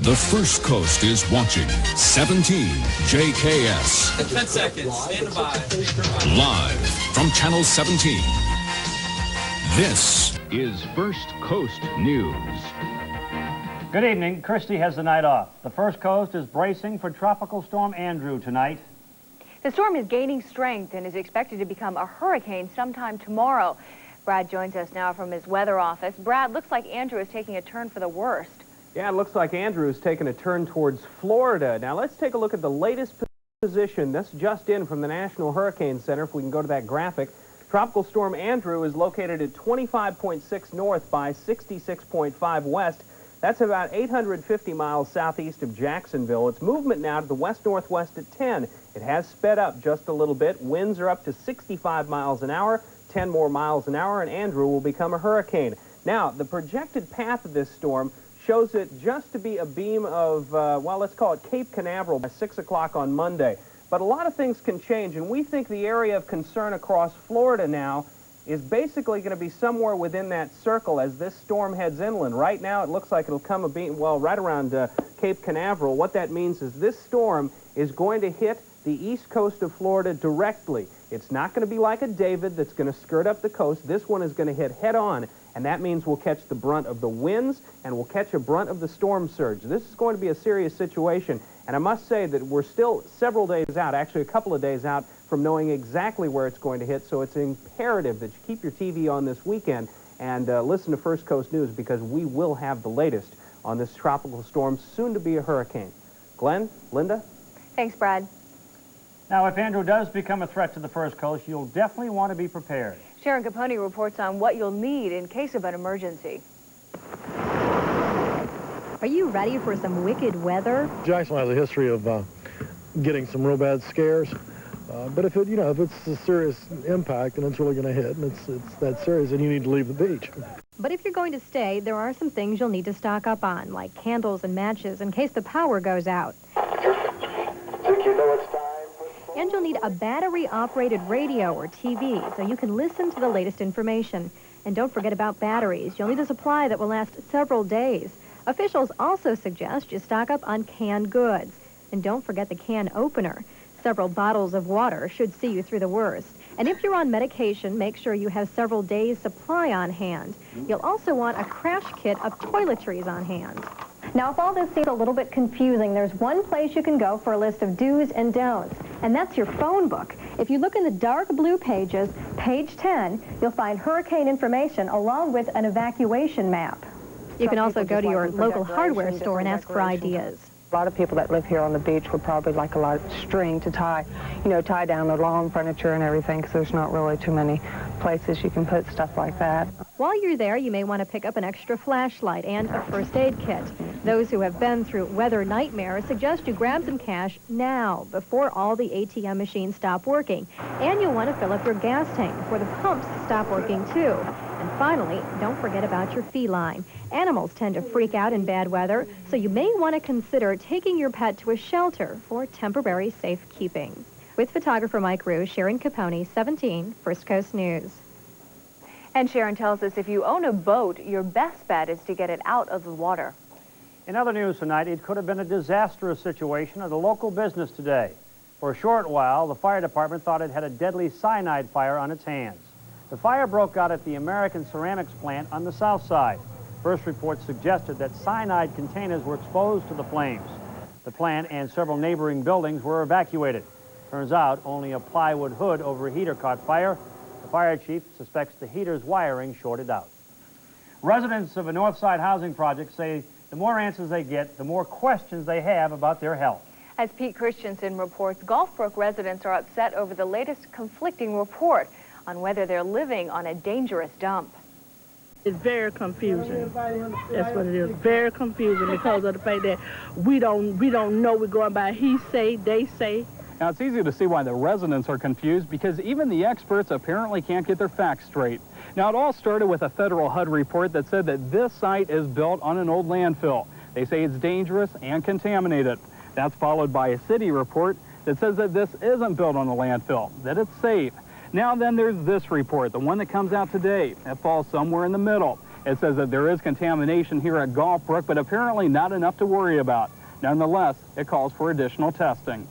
The First Coast is watching 17 JKS. 10 seconds. Stand by. Live from Channel 17. This is First Coast News. Good evening. Christie has the night off. The First Coast is bracing for Tropical Storm Andrew tonight. The storm is gaining strength and is expected to become a hurricane sometime tomorrow. Brad joins us now from his weather office. Brad, looks like Andrew is taking a turn for the worst. Yeah, it looks like Andrew is taking a turn towards Florida. Now let's take a look at the latest position. That's just in from the National Hurricane Center. If we can go to that graphic. Tropical Storm Andrew is located at 25.6 north by 66.5 west. That's about 850 miles southeast of Jacksonville. Its movement now to the west-northwest at 10. It has sped up just a little bit. Winds are up to 65 miles an hour, 10 more miles an hour, and Andrew will become a hurricane. Now, the projected path of this storm shows it just to be a beam of, well, let's call it Cape Canaveral by 6 o'clock on Monday. But a lot of things can change, and we think the area of concern across Florida now is basically going to be somewhere within that circle as this storm heads inland. Right now, it looks like it'll come a beam, well, right around Cape Canaveral. What that means is this storm is going to hit the east coast of Florida directly. It's not going to be like a David that's going to skirt up the coast. This one is going to hit head-on, and that means we'll catch the brunt of the winds and we'll catch a brunt of the storm surge. This is going to be a serious situation, and I must say that we're still several days out, actually a couple of days out, from knowing exactly where it's going to hit, so it's imperative that you keep your TV on this weekend and listen to First Coast News, because we will have the latest on this tropical storm, soon to be a hurricane. Glenn, Linda? Thanks, Brad. Now, if Andrew does become a threat to the First Coast, you'll definitely want to be prepared. Sharon Capone reports on what you'll need in case of an emergency. Are you ready for some wicked weather? Jacksonville has a history of getting some real bad scares. But if it's a serious impact and it's really going to hit and it's that serious, then you need to leave the beach. But if you're going to stay, there are some things you'll need to stock up on, like candles and matches in case the power goes out. And you'll need a battery-operated radio or TV so you can listen to the latest information. And don't forget about batteries. You'll need a supply that will last several days. Officials also suggest you stock up on canned goods. And don't forget the can opener. Several bottles of water should see you through the worst. And if you're on medication, make sure you have several days' supply on hand. You'll also want a crash kit of toiletries on hand. Now, if all this seems a little bit confusing, there's one place you can go for a list of do's and don'ts, and that's your phone book. If you look in the dark blue pages, page 10, you'll find hurricane information along with an evacuation map. You can also go to your local hardware store and ask for ideas. A lot of people that live here on the beach would probably like a lot of string to tie down their lawn furniture and everything, because there's not really too many places you can put stuff like that. While you're there, you may want to pick up an extra flashlight and a first aid kit. Those who have been through weather nightmares suggest you grab some cash now, before all the ATM machines stop working. And you'll want to fill up your gas tank before the pumps stop working too. And finally, don't forget about your feline. Animals tend to freak out in bad weather, so you may want to consider taking your pet to a shelter for temporary safekeeping. With photographer Mike Rue, Sharon Capone, 17, First Coast News. And Sharon tells us if you own a boat, your best bet is to get it out of the water. In other news tonight, it could have been a disastrous situation at a local business today. For a short while, the fire department thought it had a deadly cyanide fire on its hands. The fire broke out at the American Ceramics plant on the south side. First reports suggested that cyanide containers were exposed to the flames. The plant and several neighboring buildings were evacuated. Turns out only a plywood hood over a heater caught fire. The fire chief suspects the heater's wiring shorted out. Residents of a Northside housing project say the more answers they get, the more questions they have about their health. As Pete Christensen reports, Gulfbrook residents are upset over the latest conflicting report on whether they're living on a dangerous dump. It's very confusing. That's what it is. Very confusing because of the fact that we don't know. We're going by he say, they say. Now, it's easy to see why the residents are confused, because even the experts apparently can't get their facts straight. Now, it all started with a federal HUD report that said that this site is built on an old landfill. They say it's dangerous and contaminated. That's followed by a city report that says that this isn't built on a landfill, that it's safe. Now then, there's this report, the one that comes out today. It falls somewhere in the middle. It says that there is contamination here at Gulfbrook, but apparently not enough to worry about. Nonetheless, it calls for additional testing.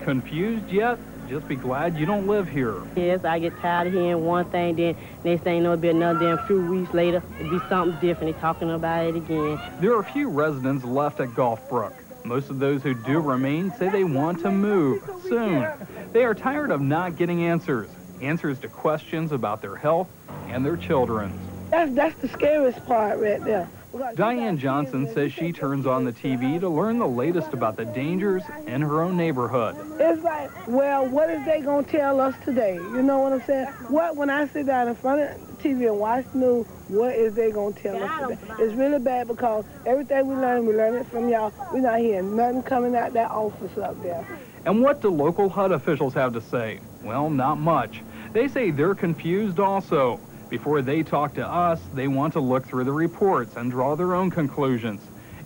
Confused yet? Just be glad you don't live here. Yes, I get tired of hearing one thing, then next thing you know, it'll be another damn few weeks later, it'll be something different. They're talking about it again. There are few residents left at Gulfbrook. Most of those who do remain say they want to move soon. They are tired of not getting answers to questions about their health and their children's. That's the scariest part right there. Diane Johnson says she turns on the TV to learn the latest about the dangers in her own neighborhood. It's like, well, what is they going to tell us today? You know what I'm saying? When I sit down in front of the TV and watch the news, what is they going to tell us today? It's really bad because everything we learn it from y'all. We're not hearing nothing coming out that office up there. And what do local HUD officials have to say? Well, not much. They say they're confused also. Before they talk to us, they want to look through the reports and draw their own conclusions.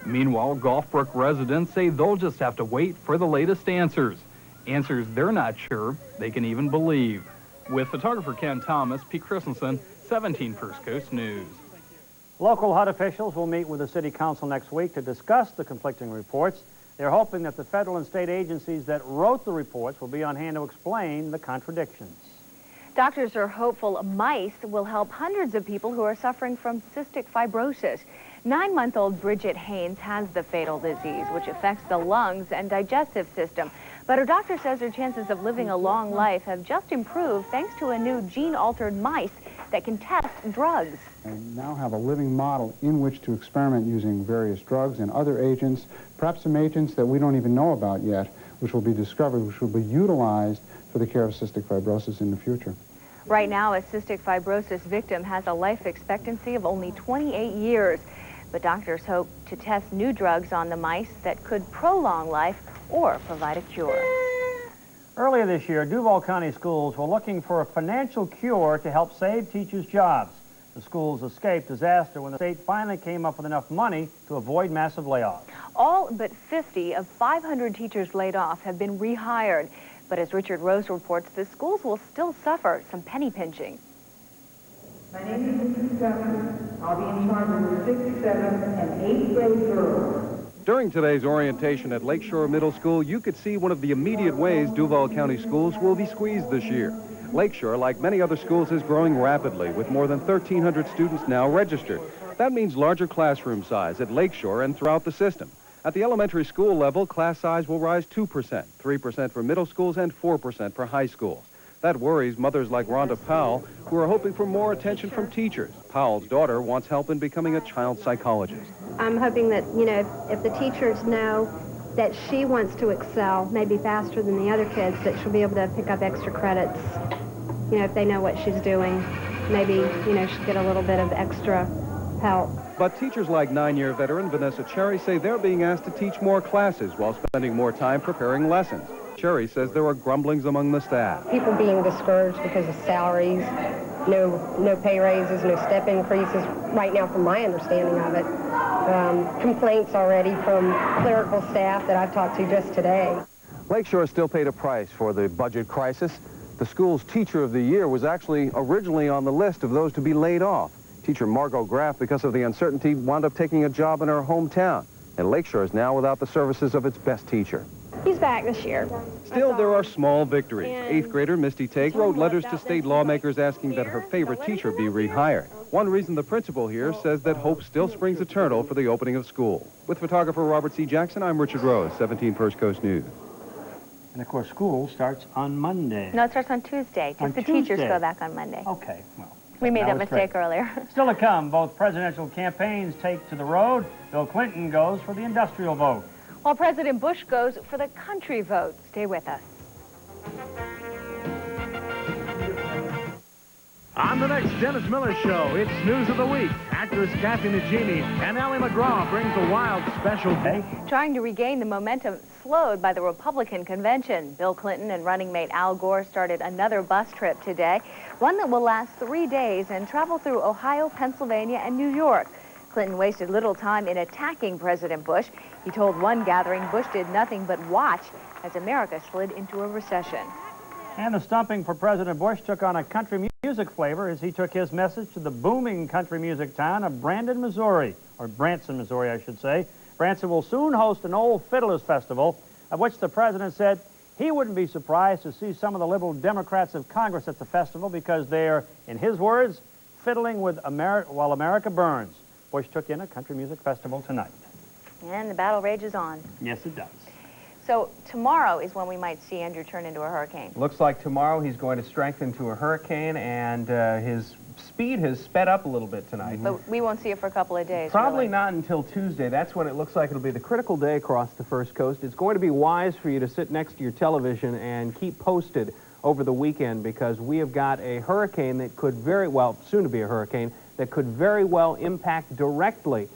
Meanwhile, Gulfbrook residents say they'll just have to wait for the latest answers. Answers they're not sure they can even believe. With photographer Ken Thomas, Pete Christensen, 17 First Coast News. Local HUD officials will meet with the City Council next week to discuss the conflicting reports. They're hoping that the federal and state agencies that wrote the reports will be on hand to explain the contradictions. Doctors are hopeful mice will help hundreds of people who are suffering from cystic fibrosis. 9-month-old Bridget Haynes has the fatal disease, which affects the lungs and digestive system. But her doctor says her chances of living a long life have just improved thanks to a new gene-altered mice that can test drugs. I now have a living model in which to experiment using various drugs and other agents, perhaps some agents that we don't even know about yet, which will be discovered, which will be utilized for the care of cystic fibrosis in the future. Right now, a cystic fibrosis victim has a life expectancy of only 28 years. But doctors hope to test new drugs on the mice that could prolong life or provide a cure. Earlier this year, Duval County schools were looking for a financial cure to help save teachers' jobs. The schools escaped disaster when the state finally came up with enough money to avoid massive layoffs. All but 50 of 500 teachers laid off have been rehired. But as Richard Rose reports, the schools will still suffer some penny pinching. My name is Mrs. Duffy. I'll be in charge of the 6th, 7th, and 8th grade girls. During today's orientation at Lakeshore Middle School, you could see one of the immediate ways Duval County schools will be squeezed this year. Lakeshore, like many other schools, is growing rapidly, with more than 1,300 students now registered. That means larger classroom size at Lakeshore and throughout the system. At the elementary school level, class size will rise 2%, 3% for middle schools, and 4% for high schools. That worries mothers like Rhonda Powell, who are hoping for more attention from teachers. Powell's daughter wants help in becoming a child psychologist. I'm hoping that, if the teachers know that she wants to excel, maybe faster than the other kids, that she'll be able to pick up extra credits. If they know what she's doing, maybe, she'll get a little bit of extra help. But teachers like 9-year veteran Vanessa Cherry say they're being asked to teach more classes while spending more time preparing lessons. Cherry says there are grumblings among the staff. People being discouraged because of salaries, no pay raises, no step increases, right now from my understanding of it. Complaints already from clerical staff that I've talked to just today. Lakeshore still paid a price for the budget crisis. The school's Teacher of the Year was actually originally on the list of those to be laid off. Teacher Margot Graff, because of the uncertainty, wound up taking a job in her hometown. And Lakeshore is now without the services of its best teacher. He's back this year. Still, there are small victories. 8th grader Misty Take wrote letters to state lawmakers asking that her favorite teacher be rehired. One reason the principal here says that hope still springs eternal for the opening of school. With photographer Robert C. Jackson, I'm Richard Rose, 17 First Coast News. And of course, school starts on Monday. No, it starts on Tuesday. Just the teachers go back on Monday. Okay, well. We made that mistake earlier. Still to come, both presidential campaigns take to the road. Bill Clinton goes for the industrial vote. While President Bush goes for the country vote. Stay with us. On the next Dennis Miller Show, it's News of the Week. Actress Kathy Najimy and Ally McGraw brings a wild special day. Trying to regain the momentum slowed by the Republican convention. Bill Clinton and running mate Al Gore started another bus trip today, one that will last 3 days and travel through Ohio, Pennsylvania, and New York. Clinton wasted little time in attacking President Bush. He told one gathering Bush did nothing but watch as America slid into a recession. And the stumping for President Bush took on a country music music flavor as he took his message to the booming country music town of Brandon, Missouri, or Branson, Missouri, I should say. Branson will soon host an Old Fiddlers Festival, of which the president said he wouldn't be surprised to see some of the liberal Democrats of Congress at the festival because they're, in his words, fiddling with while America burns. Bush took in a country music festival tonight. And the battle rages on. Yes, it does. So tomorrow is when we might see Andrew turn into a hurricane. Looks like tomorrow he's going to strengthen to a hurricane, and his speed has sped up a little bit tonight. But we won't see it for a couple of days. Probably really. not until Tuesday. That's when it looks like it'll be the critical day across the First Coast. It's going to be wise for you to sit next to your television and keep posted over the weekend, because we have got a hurricane that could very well, soon to be a hurricane, that could very well impact directly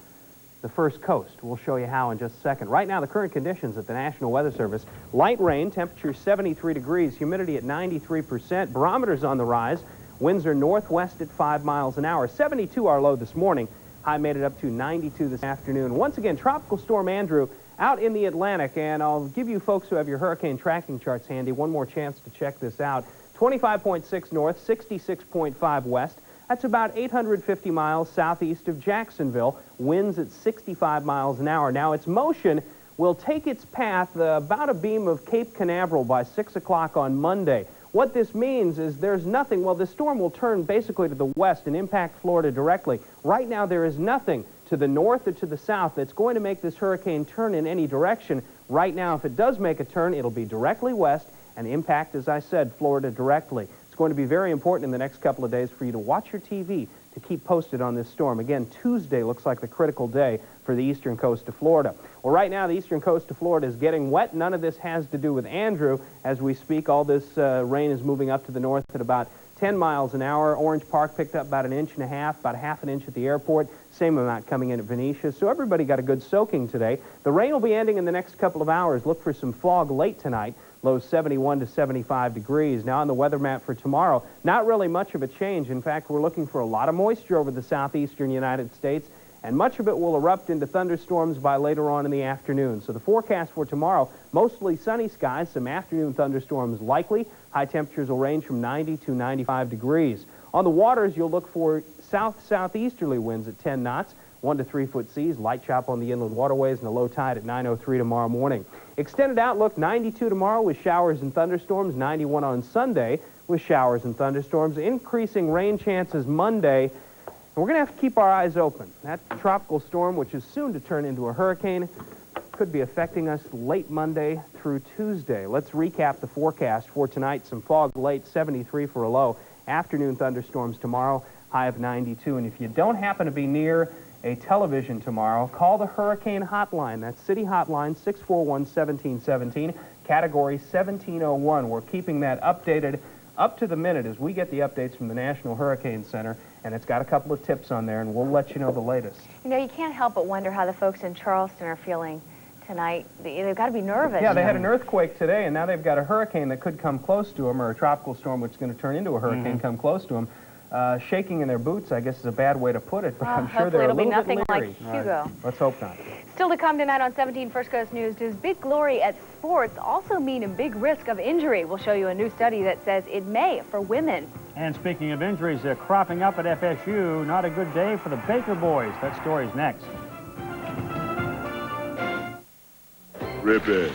the First Coast. We'll show you how in just a second. Right now, the current conditions at the National Weather Service: light rain, temperature 73 degrees, humidity at 93%, barometers on the rise, winds are northwest at 5 miles an hour. 72 our low this morning, high made it up to 92 this afternoon. Once again, Tropical Storm Andrew out in the Atlantic, and I'll give you folks who have your hurricane tracking charts handy one more chance to check this out. 25.6 north, 66.5 west. That's about 850 miles southeast of Jacksonville. Winds at 65 miles an hour. Now, its motion will take its path about a beam of Cape Canaveral by 6 o'clock on Monday. What this means is there's nothing. Well, the storm will turn basically to the west and impact Florida directly. Right now, there is nothing to the north or to the south that's going to make this hurricane turn in any direction. Right now, if it does make a turn, it'll be directly west and impact, as I said, Florida directly. It's going to be very important in the next couple of days for you to watch your TV to keep posted on this storm. Again, Tuesday looks like the critical day for the eastern coast of Florida. Well, right now, the eastern coast of Florida is getting wet. None of this has to do with Andrew. As we speak, all this rain is moving up to the north at about 10 miles an hour. Orange Park picked up about 1.5 inches, about 1/2 inch at the airport. Same amount coming in at Venetia. So everybody got a good soaking today. The rain will be ending in the next couple of hours. Look for some fog late tonight. Lows 71 to 75 degrees. Now on the weather map for tomorrow, not really much of a change. In fact, we're looking for a lot of moisture over the southeastern United States, and much of it will erupt into thunderstorms by later on in the afternoon. So the forecast for tomorrow, mostly sunny skies, some afternoon thunderstorms likely. High temperatures will range from 90 to 95 degrees. On the waters, you'll look for south-southeasterly winds at 10 knots, 1 to 3 foot seas, light chop on the inland waterways, and a low tide at 9:03 tomorrow morning. Extended outlook, 92 tomorrow with showers and thunderstorms, 91 on Sunday with showers and thunderstorms, increasing rain chances Monday. And we're going to have to keep our eyes open. That tropical storm, which is soon to turn into a hurricane, could be affecting us late Monday through Tuesday. Let's recap the forecast for tonight. Some fog late, 73 for a low. Afternoon thunderstorms tomorrow, high of 92. And if you don't happen to be near a television tomorrow, call the Hurricane Hotline. That's City Hotline, 641-1717, Category 1701. We're keeping that updated up to the minute as we get the updates from the National Hurricane Center, and it's got a couple of tips on there, and we'll let you know the latest. You know, you can't help but wonder how the folks in Charleston are feeling tonight. They've got to be nervous. Yeah, they had an earthquake today, and now they've got a hurricane that could come close to them, or a tropical storm which is going to turn into a hurricane come close to them. Shaking in their boots, I guess, is a bad way to put it, but I'm sure they're a little bit leery. Hopefully it'll be nothing like Hugo. Right. Let's hope not. Still to come tonight on 17 First Coast News, does big glory at sports also mean a big risk of injury? We'll show you a new study that says it may for women. And speaking of injuries, they're cropping up at FSU. Not a good day for the Baker boys. That story's next. Rip it.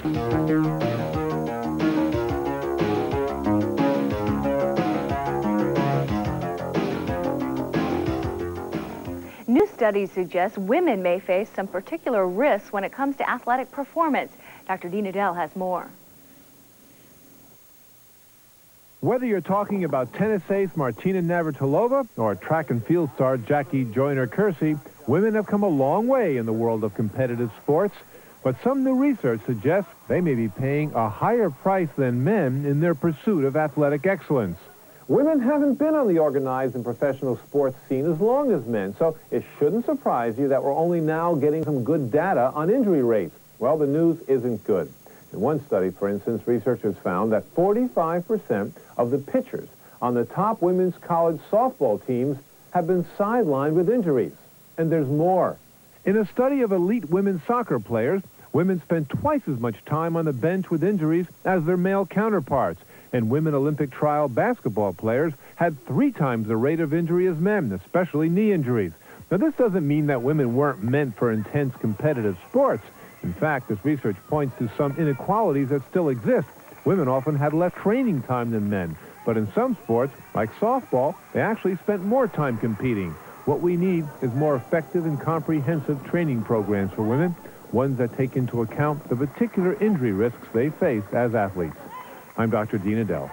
New studies suggest women may face some particular risks when it comes to athletic performance. Dr. Dina Dell has more. Whether you're talking about tennis ace Martina Navratilova or track and field star Jackie Joyner-Kersee, women have come a long way in the world of competitive sports. But some new research suggests they may be paying a higher price than men in their pursuit of athletic excellence. Women haven't been on the organized and professional sports scene as long as men, so it shouldn't surprise you that we're only now getting some good data on injury rates. Well, the news isn't good. In one study, for instance, researchers found that 45% of the pitchers on the top women's college softball teams have been sidelined with injuries. And there's more. In a study of elite women's soccer players, women spend twice as much time on the bench with injuries as their male counterparts. And women Olympic trial basketball players had 3 times the rate of injury as men, especially knee injuries. Now, this doesn't mean that women weren't meant for intense competitive sports. In fact, this research points to some inequalities that still exist. Women often had less training time than men, but in some sports, like softball, they actually spent more time competing. What we need is more effective and comprehensive training programs for women, ones that take into account the particular injury risks they face as athletes. I'm Dr. Dean Adele.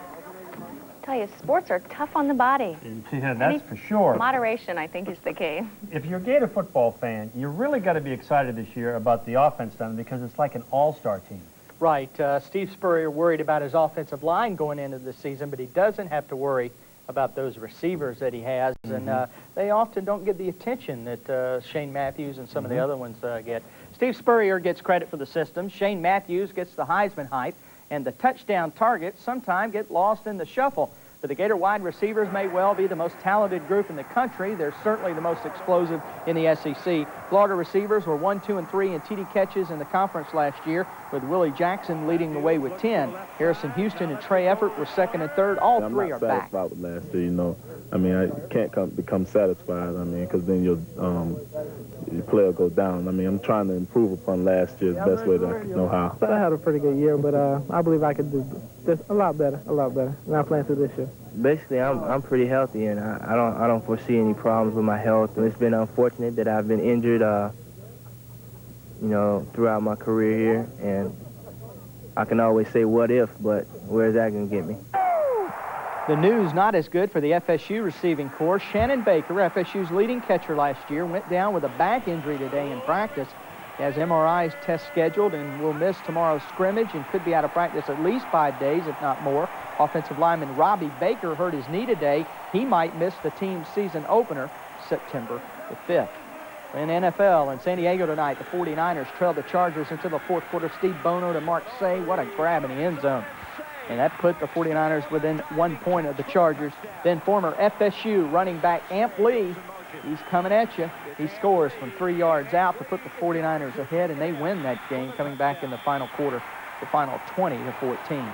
I tell you, sports are tough on the body. Yeah, that's for sure. Moderation, I think, is the key. If you're a Gator football fan, you really got to be excited this year about the offense done because it's like an all-star team. Right. Steve Spurrier worried about his offensive line going into the season, but he doesn't have to worry about those receivers that he has, and they often don't get the attention that Shane Matthews and some of the other ones get. Steve Spurrier gets credit for the system. Shane Matthews gets the Heisman hype, and the touchdown targets sometimes get lost in the shuffle. But the Gator wide receivers may well be the most talented group in the country. They're certainly the most explosive in the SEC. Florida receivers were 1, 2, and 3 in TD catches in the conference last year, with Willie Jackson leading the way with 10. Harrison Houston and Trey Effort were 2nd and 3rd. All 3 are back. I'm not satisfied with last year, you know. I mean, I can't become satisfied, I mean, because then your player goes down. I mean, I'm trying to improve upon last year the best way that I know how. I had a pretty good year, but I believe I could do just a lot better than I plan to this year. Basically, I'm pretty healthy, and I don't foresee any problems with my health. And it's been unfortunate that I've been injured, you know, throughout my career here, and I can always say what if, but where's that going to get me? The news not as good for the FSU receiving corps. Shannon Baker, FSU's leading catcher last year, went down with a back injury today in practice. He has MRI test scheduled and will miss tomorrow's scrimmage and could be out of practice at least 5 days, if not more. Offensive lineman Robbie Baker hurt his knee today. He might miss the team's season opener September the 5th. In NFL in San Diego tonight, the 49ers trailed the Chargers into the 4th quarter. Steve Bono to Mark Say. What a grab in the end zone. And that put the 49ers within 1 point of the Chargers. Then former FSU running back Amp Lee, he's coming at you. He scores from 3 yards out to put the 49ers ahead, and they win that game, coming back in the final quarter, the final 20-14.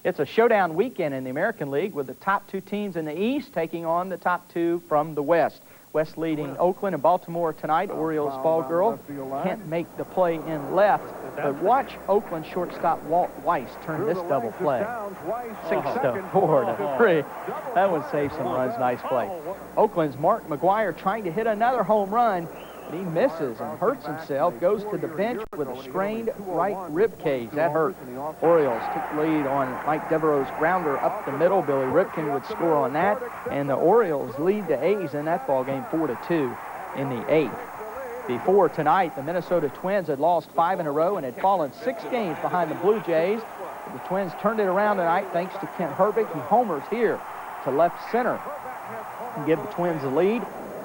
It's a showdown weekend in the American League with the top 2 teams in the East taking on the top 2 from the West. West leading Oakland and Baltimore tonight. Orioles ball girl can't make the play in left. But watch Oakland shortstop Walt Weiss turn this double play. 6-4 to 3. That would save some runs. Nice play. Oakland's Mark McGuire trying to hit another home run, but he misses and hurts himself. Goes to the bench with a strained right rib cage. That hurt. Orioles took the lead on Mike Devereaux's grounder up the middle. Billy Ripken would score on that, and the Orioles lead the A's in that ball game 4-2 in the 8th. Before tonight, the Minnesota Twins had lost 5 in a row and had fallen 6 games behind the Blue Jays. The Twins turned it around tonight thanks to Kent Herbeck. He homers here to left center and give the Twins the lead.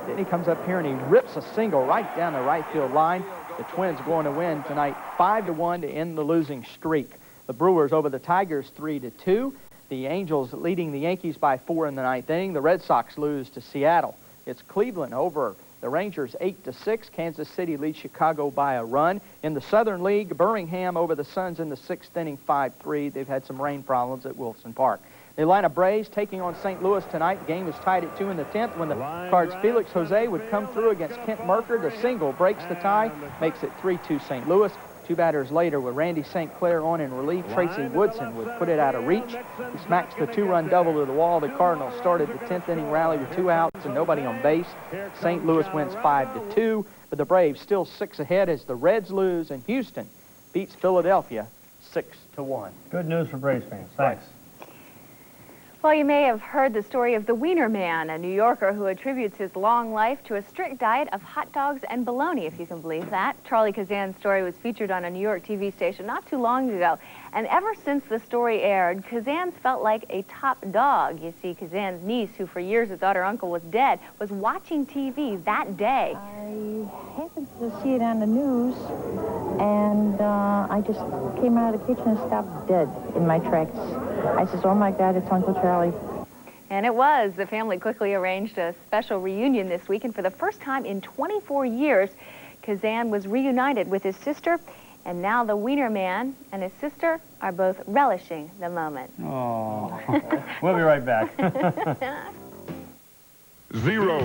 Then he comes up here and he rips a single right down the right field line. The Twins are going to win tonight 5-1 to end the losing streak. The Brewers over the Tigers 3-2. The Angels leading the Yankees by 4 in the 9th inning. The Red Sox lose to Seattle. It's Cleveland over the Rangers 8-6. Kansas City leads Chicago by a run. In the Southern League, Birmingham over the Suns in the 6th inning 5-3. They've had some rain problems at Wilson Park. The Atlanta Braves taking on St. Louis tonight. The game was tied at 2 in the 10th when the Cards' Felix Jose would come through against Kent Merker. The single breaks the tie, makes it 3-2 St. Louis. 2 batters later with Randy St. Clair on in relief. Tracy Woodson would put it out of reach. He smacks the 2-run double to the wall. The Cardinals started the 10th inning rally with 2 outs and nobody on base. St. Louis wins 5-2, but the Braves still 6 ahead as the Reds lose and Houston beats Philadelphia 6-1. Good news for Braves fans. Thanks. Well, you may have heard the story of the Wiener Man, a New Yorker who attributes his long life to a strict diet of hot dogs and bologna, if you can believe that. Charlie Kazan's story was featured on a New York TV station not too long ago. And ever since the story aired, Kazan's felt like a top dog. You see, Kazan's niece, who for years had thought her uncle was dead, was watching TV that day. I happened to see it on the news, and I just came out of the kitchen and stopped dead in my tracks. I says, oh my God, it's Uncle Charlie. And it was. The family quickly arranged a special reunion this week, and for the first time in 24 years, Kazan was reunited with his sister And now the Wiener Man and his sister are both relishing the moment. Oh, we'll be right back. Zero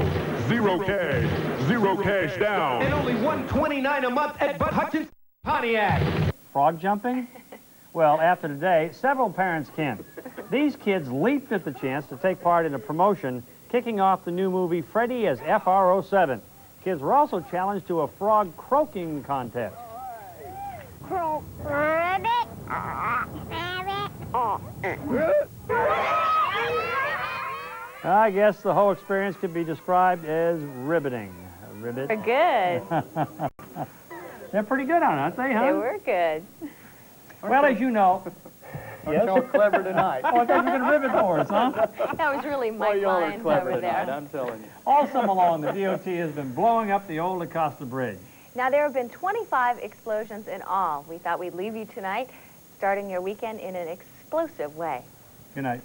cash, zero cash down. And only $129 a month at Bud Hutchins Pontiac. Frog jumping? Well, after today, several parents can. These kids leaped at the chance to take part in a promotion kicking off the new movie Freddy as FR07. Kids were also challenged to a frog croaking contest. Croak, rabbit, I guess the whole experience could be described as riveting. Ribbit. They're good. They're pretty good on it, aren't they, huh? They were good. Well, as you know... Yes? Y'all clever tonight. Oh, I thought you were going to rivet for us, huh? That was really Mike Lyons over there. I'm telling you. All summer long, the DOT has been blowing up the old Acosta Bridge. Now, there have been 25 explosions in all. We thought we'd leave you tonight, starting your weekend in an explosive way. Good night.